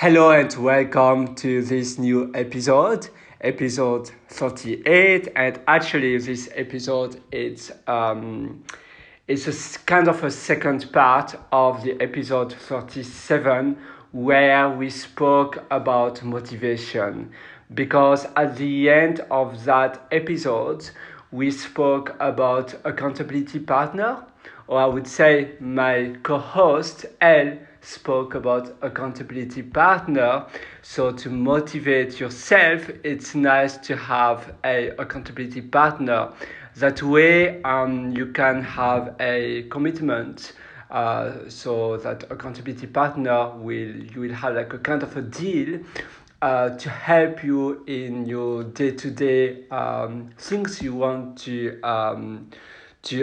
Hello and welcome to this new episode 38. And actually, this episode it's kind of a second part of the episode 37 where we spoke about motivation. Because at the end of that episode, we spoke about accountability partner, or I would say my co-host Elle spoke about accountability partner. So to motivate yourself, it's nice to have a accountability partner. That way, you can have a commitment. So that accountability partner you will have like a kind of a deal to help you in your day-to-day things you want to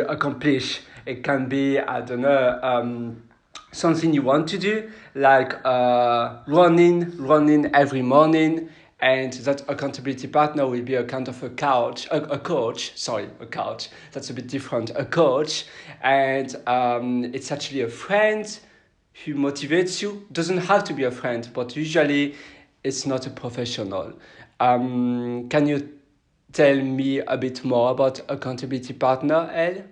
accomplish. It can be, I don't know, something you want to do, like running every morning, and that accountability partner will be a kind of a coach. Sorry, a couch. That's a bit different. A coach, and it's actually a friend who motivates you. Doesn't have to be a friend, but usually it's not a professional. Can you tell me a bit more about accountability partner, Elle?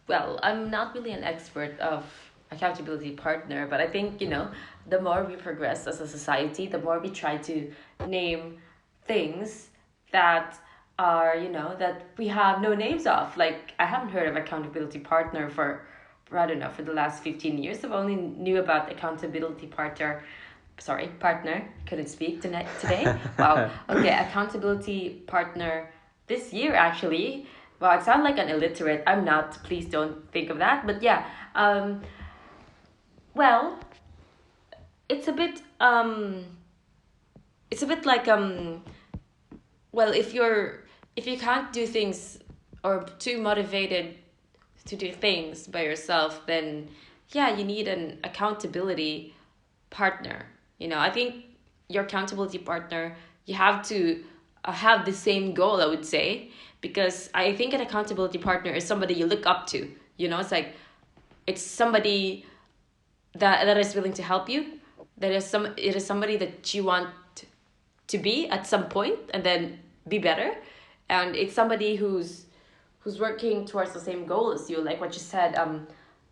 Well, I'm not really an expert of accountability partner, but I think, the more we progress as a society, the more we try to name things that are, that we have no names of. Like, I haven't heard of accountability partner for I don't know, for the last 15 years. I've only knew about accountability partner, couldn't speak today. Wow. Okay, accountability partner this year actually. Well, I sound like an illiterate. I'm not. Please don't think of that. But yeah, well, it's a bit it's a bit like well, if you can't do things or too motivated to do things by yourself, then yeah, you need an accountability partner. I think your accountability partner, you have to have the same goal, I would say, because I think an accountability partner is somebody you look up to. It's like it's somebody that is willing to help you. It is somebody that you want to be at some point and then be better, and it's somebody who's working towards the same goal as you, like what you said,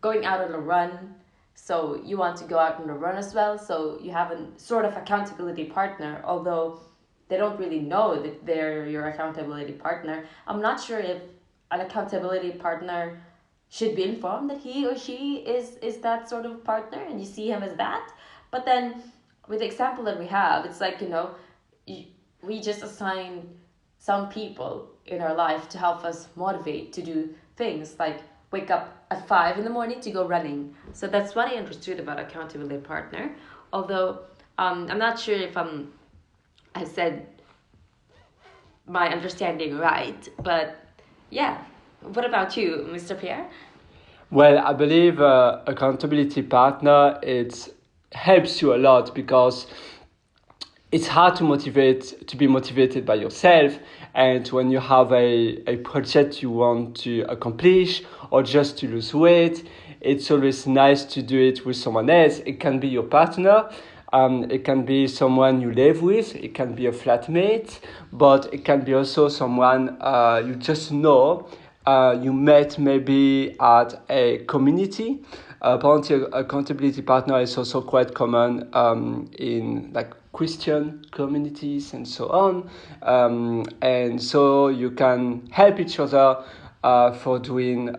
going out on a run. So you want to go out on a run as well, so you have a sort of accountability partner, although they don't really know that they're your accountability partner. I'm not sure if an accountability partner should be informed that he or she is that sort of partner and you see him as that. But then with the example that we have, it's like, we just assign some people in our life to help us motivate to do things like wake up at 5 in the morning to go running. So that's what I understood about accountability partner. Although I'm not sure if I said my understanding right, but yeah. What about you, Mr. Pierre? Well, I believe accountability partner it helps you a lot because it's hard to be motivated by yourself, and when you have a project you want to accomplish or just to lose weight, it's always nice to do it with someone else. It can be your partner, it can be someone you live with, it can be a flatmate, but it can be also someone you just know, you met maybe at a community. Apparently, accountability partner is also quite common in like Christian communities and so on. And so you can help each other for doing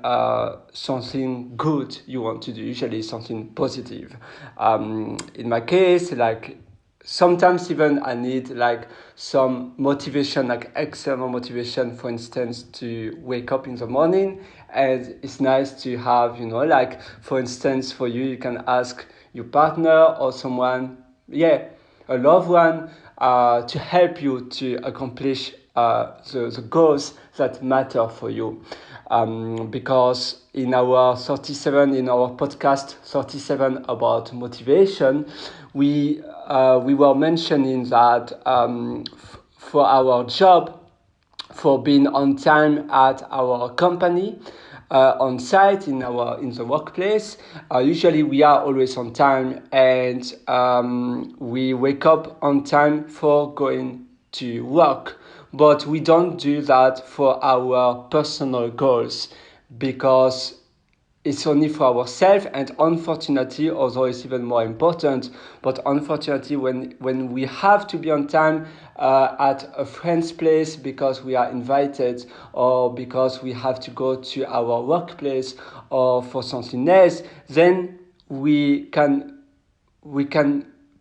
something good you want to do, usually something positive. In my case, like sometimes even I need like some motivation, like external motivation, for instance, to wake up in the morning. And it's nice to have, like for instance, for you, you can ask your partner or someone, yeah, a loved one, to help you to accomplish the goals that matter for you. Because in our podcast 37 about motivation, we were mentioning that for our job, for being on time at our company, on site in the workplace. Usually we are always on time, and we wake up on time for going to work. But we don't do that for our personal goals, because it's only for ourselves. And unfortunately, although it's even more important, but unfortunately, when we have to be on time at a friend's place because we are invited, or because we have to go to our workplace, or for something else, then we can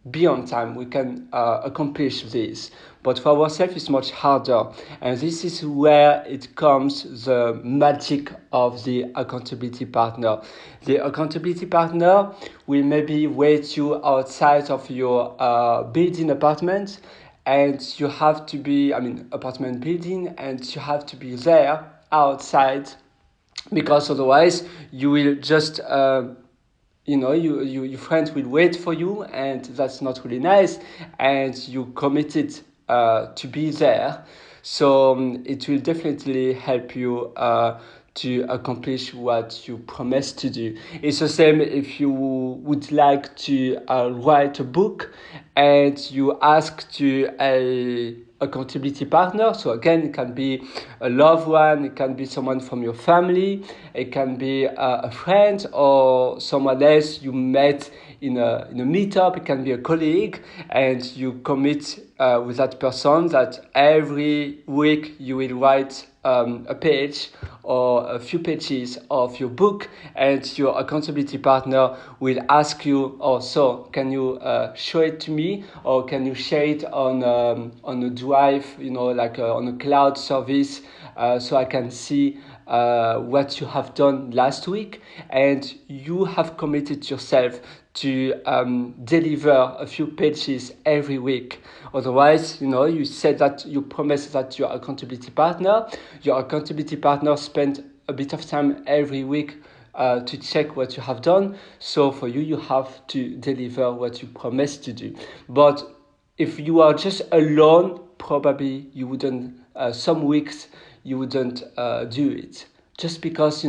be on time, we can accomplish this. But for ourselves, it's much harder. And this is where it comes the magic of the accountability partner. The accountability partner will maybe wait you outside of your building apartment, and you have to be, apartment building, and you have to be there outside, because otherwise you will just your friends will wait for you, and that's not really nice, and you committed to be there. So it will definitely help you to accomplish what you promised to do. It's the same if you would like to write a book, and you ask to a accountability partner. So again, it can be a loved one, it can be someone from your family, it can be a friend, or someone else you met in a meetup, it can be a colleague, and you commit with that person that every week you will write a page or a few pages of your book, and your accountability partner will ask you, oh, so can you show it to me, or can you share it on a drive, like on a cloud service, so I can see what you have done last week. And you have committed yourself to deliver a few pages every week. Otherwise, you said that you promised that your accountability partner spent a bit of time every week to check what you have done. So for you have to deliver what you promised to do. But if you are just alone, probably you wouldn't, some weeks you wouldn't do it. Just because,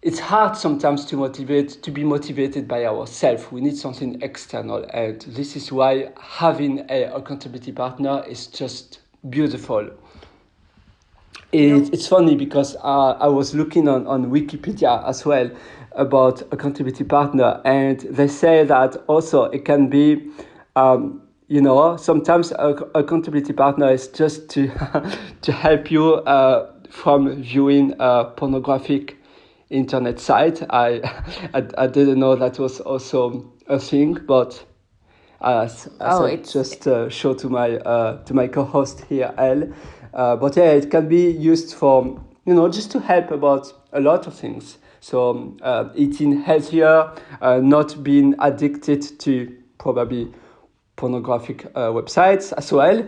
it's hard sometimes to be motivated by ourselves. We need something external, and this is why having an accountability partner is just beautiful. It's funny because I was looking on Wikipedia as well about accountability partner, and they say that also it can be, sometimes accountability partner is just to to help you from viewing pornographic internet site. I didn't know that was also a thing, but as I just show to my co-host here, Elle. But yeah, it can be used for just to help about a lot of things. So eating healthier, not being addicted to probably pornographic websites as well,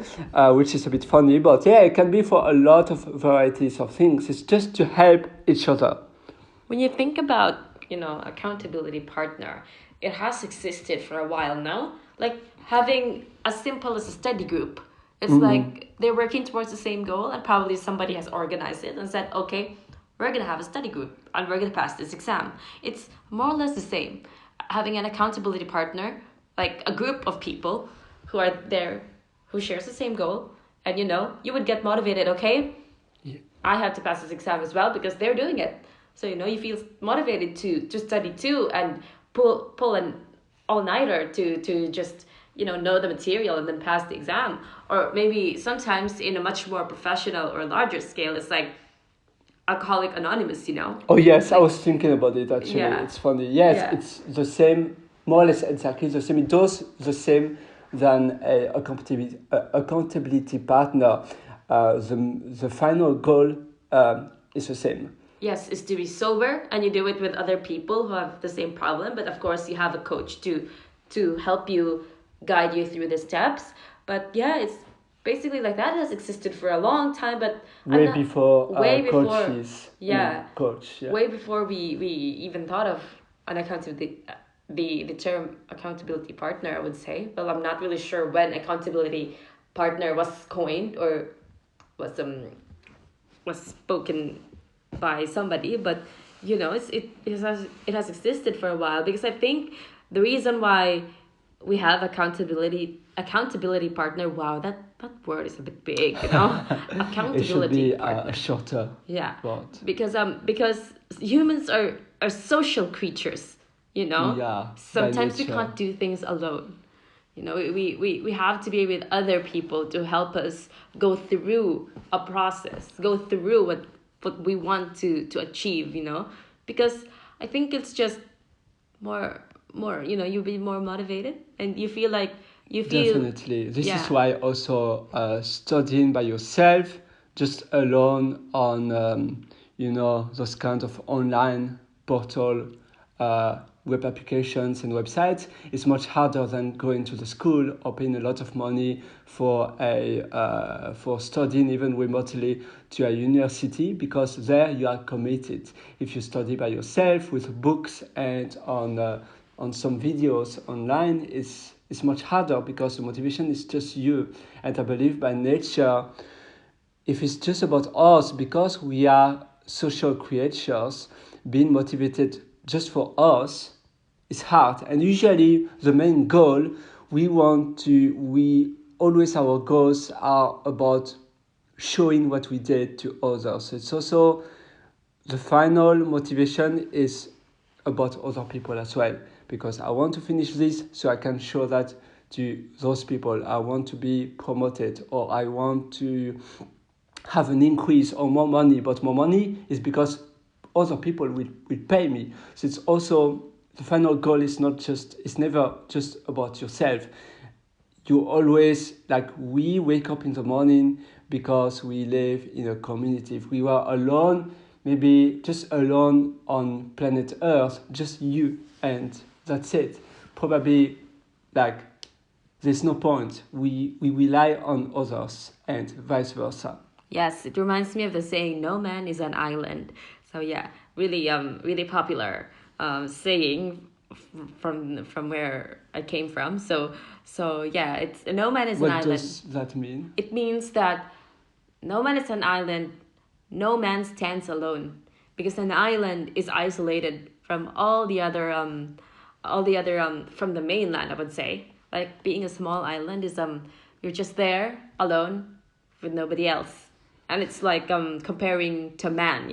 which is a bit funny. But yeah, it can be for a lot of varieties of things. It's just to help each other. When you think about, accountability partner, it has existed for a while now. Like having as simple as a study group. It's like they're working towards the same goal, and probably somebody has organized it and said, okay, we're going to have a study group and we're going to pass this exam. It's more or less the same. Having an accountability partner, like a group of people who are there, who shares the same goal, and you would get motivated, okay? Yeah. I have to pass this exam as well because they're doing it. So, you feel motivated to study too, and pull an all-nighter to just, know the material and then pass the exam. Or maybe sometimes in a much more professional or larger scale, it's like Alcoholic Anonymous, Oh, yes, I was thinking about it actually. Yeah. It's funny. Yes, yeah. It's the same, more or less exactly the same. It does the same than a accountability partner. The final goal is the same. Yes, is to be sober, and you do it with other people who have the same problem. But of course, you have a coach to help you, guide you through the steps. But yeah, it's basically like that. It has existed for a long time, but way before coaches. Yeah, coach. Yeah. Way before we even thought of an accountability, the term accountability partner, I would say. Well, I'm not really sure when accountability partner was coined or was spoken by somebody, but it has existed for a while, because I think the reason why we have accountability partner. Wow, that word is a bit big, It should accountability be partner. a shorter Yeah, word. because humans are social creatures, Yeah, by sometimes we nature. can't do things alone. We have to be with other people to help us go through a process, go through what we want to achieve, because I think it's just more you'll be more motivated, and you feel Definitely. This is yeah. why also studying by yourself, just alone on, those kind of online portal, web applications and websites is much harder than going to the school or paying a lot of money for studying even remotely to a university, because there you are committed. If you study by yourself with books and on some videos online, it's much harder because the motivation is just you. And I believe by nature, if it's just about us, because we are social creatures, being motivated just for us is hard. And usually the main goal we always, our goals are about showing what we did to others. It's also the final motivation is about other people as well, because I want to finish this so I can show that to those people. I want to be promoted, or I want to have an increase or more money. But more money is because other people will pay me. So it's also, the final goal is not just, it's never just about yourself. You always, like, we wake up in the morning because we live in a community. If we were alone, maybe just alone on planet Earth, just you and that's it, probably, like, there's no point. We rely on others and vice versa. Yes, it reminds me of the saying, "No man is an island." So yeah, really popular saying from where I came from. So yeah, it's no man is an What island. does that mean? It means that no man is an island, no man stands alone, because an island is isolated from all the other from the mainland. I would say, like, being a small island is you're just there alone with nobody else, and it's like comparing to man,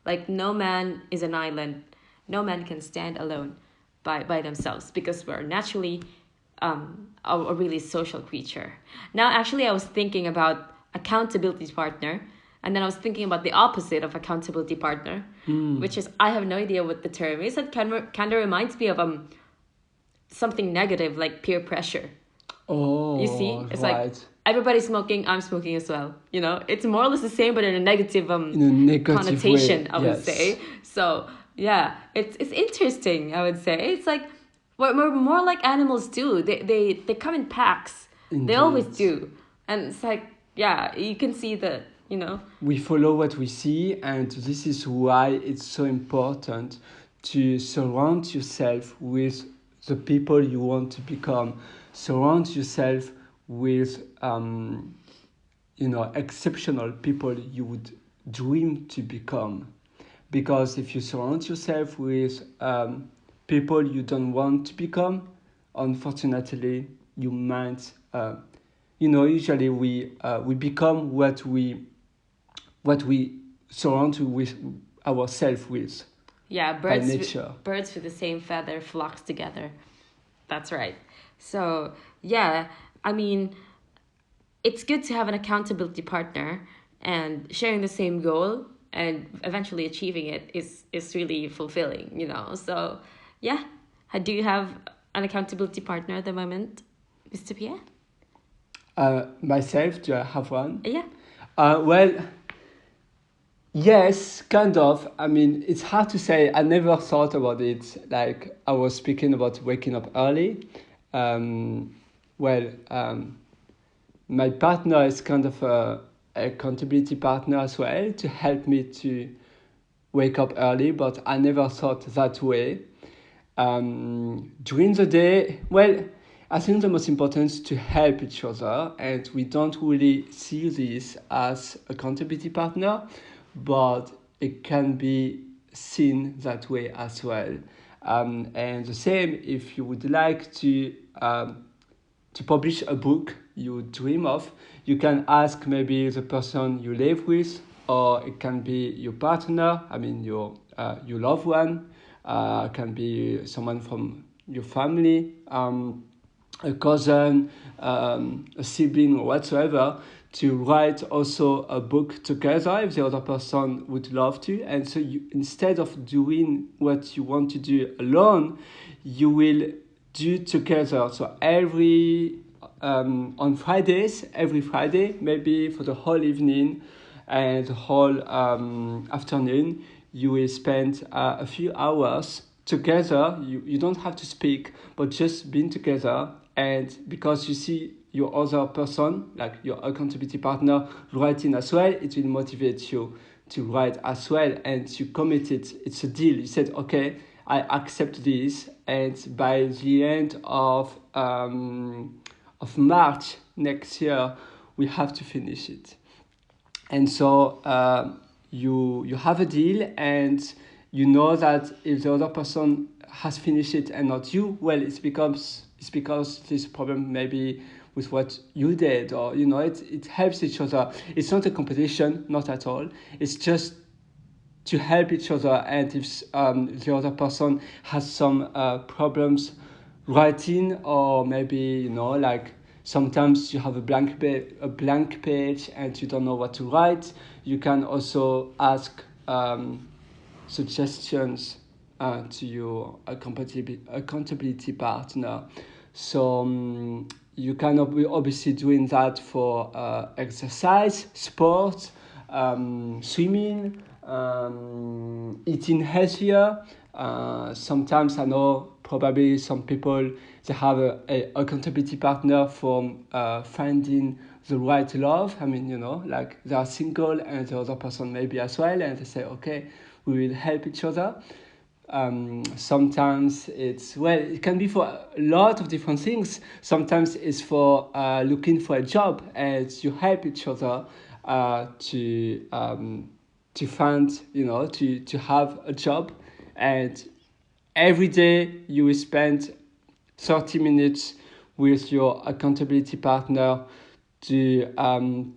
like no man is an island, no man can stand alone by themselves, because we're naturally a really social creature. Now, actually, I was thinking about accountability partner, and then I was thinking about the opposite of accountability partner, which is, I have no idea what the term is. It kind of reminds me of something negative, like peer pressure. Oh, You see, it's right. like everybody's smoking, I'm smoking as well. It's more or less the same, but in a negative In a negative connotation, way, I would yes. say. So yeah, it's interesting. I would say it's like we're more like animals too. They come in packs. They always Indeed. do, and it's like, yeah, you can see that. We follow what we see, and this is why it's so important to surround yourself with the people you want to become. Surround yourself with exceptional people you would dream to become. Because if you surround yourself with people you don't want to become, unfortunately, you might, usually we become what we surround with ourselves with. Yeah, By nature. Birds with the same feather flocks together. That's right. So yeah, I mean, it's good to have an accountability partner, and sharing the same goal and eventually achieving it is really fulfilling. So yeah, do you have an accountability partner at the moment, Mr. Pierre? Myself, do I have one? Yeah. Well, yes, kind of. I mean, it's hard to say. I never thought about it. Like, I was speaking about waking up early. Um, well, my partner is kind of a accountability partner as well, to help me to wake up early, but I never thought that way. During the day, well, I think the most important is to help each other, and we don't really see this as accountability partner, but it can be seen that way as well. And the same, if you would like to publish a book you dream of, you can ask maybe the person you live with, or it can be your partner, I mean your loved one, can be someone from your family, a cousin, a sibling, or whatsoever, to write also a book together if the other person would love to. And so you, instead of doing what you want to do alone, you will do together. So on Fridays, every Friday, maybe for the whole evening and the whole afternoon, you will spend a few hours together. You don't have to speak, but just being together. And because you see your other person, like your accountability partner, writing as well, it will motivate you to write as well. And you committed, it's a deal. You said, okay, I accept this. And by the end of March next year, we have to finish it. And so you have a deal, and you know that if the other person has finished it and not you, well, it's because this problem maybe with what you did, or it helps each other. It's not a competition, not at all. It's just to help each other. And if the other person has some problems writing, or maybe like sometimes you have a blank page and you don't know what to write, you can also ask suggestions to your accountability partner. So you can obviously doing that for exercise, sport, swimming, eating healthier. Sometimes I know probably some people, they have a accountability partner for finding the right love. I mean, like they are single and the other person maybe as well, and they say, okay, we will help each other. Sometimes it can be for a lot of different things. Sometimes it's for looking for a job, and you help each other to find, to have a job. And every day you will spend 30 minutes with your accountability partner to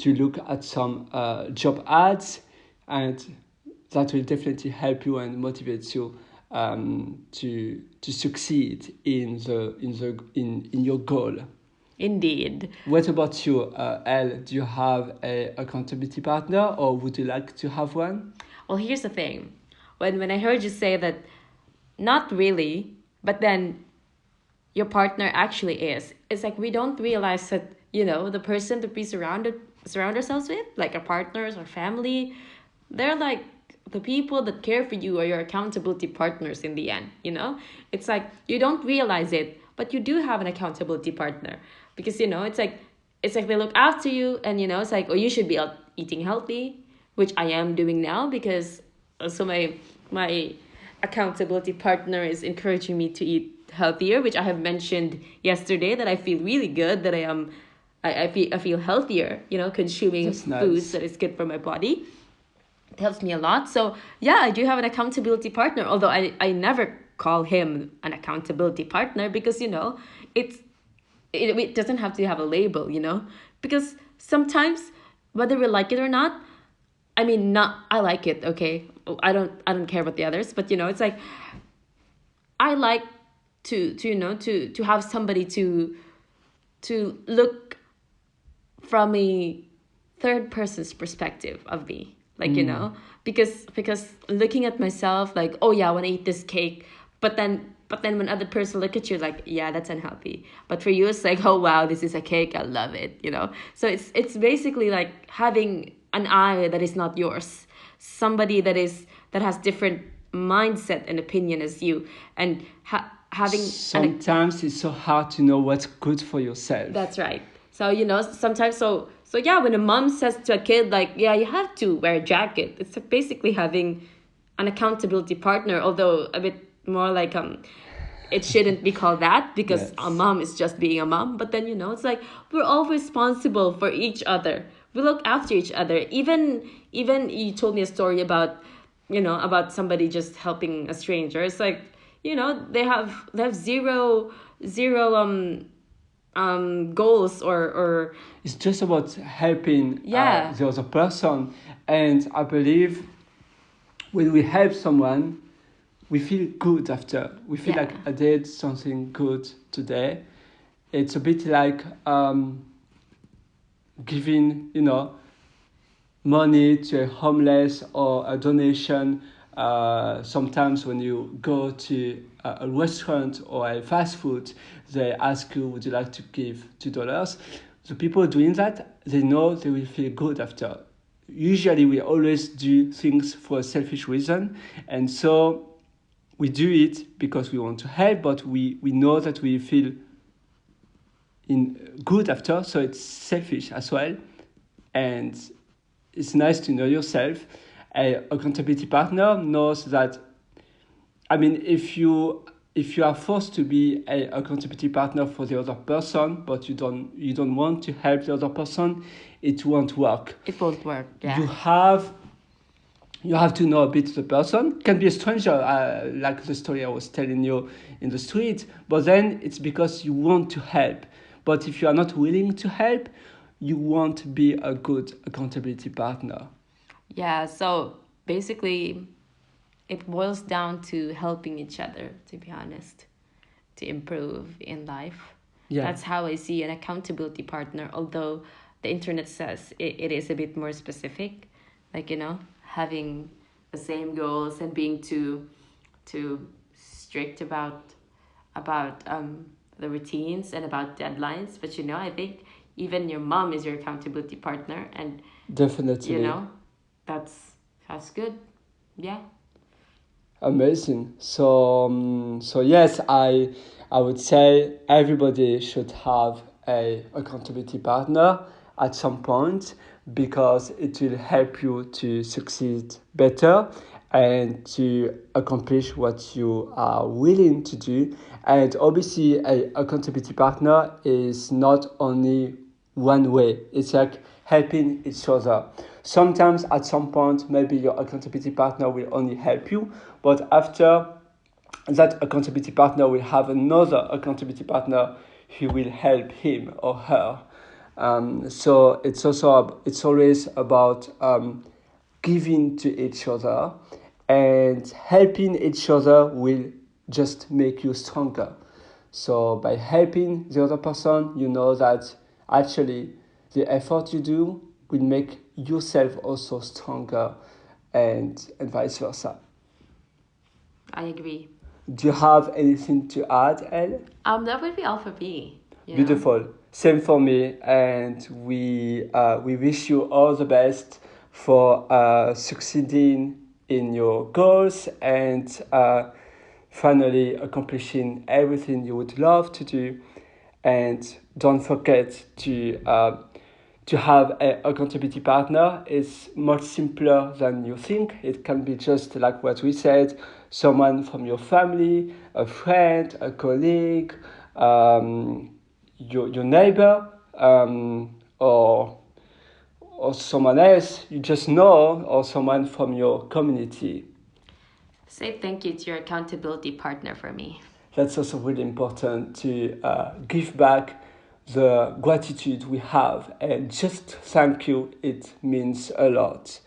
look at some job ads, and that will definitely help you and motivate you to succeed in your goal. Indeed. What about you, Elle? Do you have a accountability partner, or would you like to have one? Well, here's the thing. When I heard you say that, not really, but then your partner actually is. It's like we don't realize that, the person that we surround ourselves with, like our partners, our family, they're like the people that care for you, are your accountability partners in the end, It's like you don't realize it, but you do have an accountability partner, because, it's like they look after you, and, it's like, oh, you should be out eating healthy, which I am doing now, because so my accountability partner is encouraging me to eat healthier, which I have mentioned yesterday, that I feel really good, that I feel healthier, consuming foods that is good for my body. It helps me a lot. So yeah, I do have an accountability partner, although I never call him an accountability partner, because it doesn't have to have a label, because sometimes, whether we like it or not, I mean, I like it, okay, I don't care about the others, but it's like I like to have somebody to look from a third person's perspective of me, like because looking at myself, like, oh yeah, I want to eat this cake, but then when other person look at you, like, yeah, that's unhealthy, but for you it's like, oh wow, this is a cake, I love it, so it's basically like having an eye that is not yours, somebody that has different mindset and opinion as you, and having sometimes it's so hard to know what's good for yourself. That's right. So sometimes, so yeah, when a mom says to a kid, like, yeah, you have to wear a jacket, it's like basically having an accountability partner, although a bit more like it shouldn't be called that, because yes, a mom is just being a mom, but then it's like we're all responsible for each other, we look after each other. Even you told me a story about about somebody just helping a stranger. It's like, they have zero goals or It's just about helping Yeah. the other person. And I believe when we help someone, we feel good after. We feel Yeah. like I did something good today. It's a bit like giving, money to a homeless or a donation. Sometimes when you go to a restaurant or a fast food, they ask you, would you like to give $2? The people doing that, they know they will feel good after. Usually we always do things for a selfish reason, and so we do it because we want to help, but we know that we feel in good after, so it's selfish as well. And it's nice to know yourself. A accountability partner knows that. I mean, if you are forced to be a accountability partner for the other person, but you don't want to help the other person, it won't work. It won't work. Yeah. You have to know a bit the person. Can be a stranger, like the story I was telling you in the street. But then it's because you want to help. But if you are not willing to help, you won't be a good accountability partner. Yeah, so basically, it boils down to helping each other, to be honest, to improve in life. Yeah. That's how I see an accountability partner, although the internet says it is a bit more specific, like, having the same goals and being too strict about the routines and about deadlines. But I think even your mom is your accountability partner, and Definitely. that's good. Yeah. Amazing. So yes, I would say everybody should have a accountability partner at some point, because it will help you to succeed better and to accomplish what you are willing to do. And obviously, a accountability partner is not only one way. It's like helping each other. Sometimes at some point, maybe your accountability partner will only help you, but after that accountability partner will have another accountability partner who will help him or her. So it's always about giving to each other, and helping each other will just make you stronger. So by helping the other person, you know that actually the effort you do will make yourself also stronger, and vice versa. I agree. Do you have anything to add, Elle? That would be all for me. Beautiful. Same for me, and we wish you all the best for succeeding in your goals, and finally accomplishing everything you would love to do. And don't forget to have an accountability partner. It's much simpler than you think. It can be just like what we said, someone from your family, a friend, a colleague, your neighbor, or someone else you just know, or someone from your community. Say thank you to your accountability partner for me. That's also really important, to give back the gratitude we have, and just thank you. It means a lot.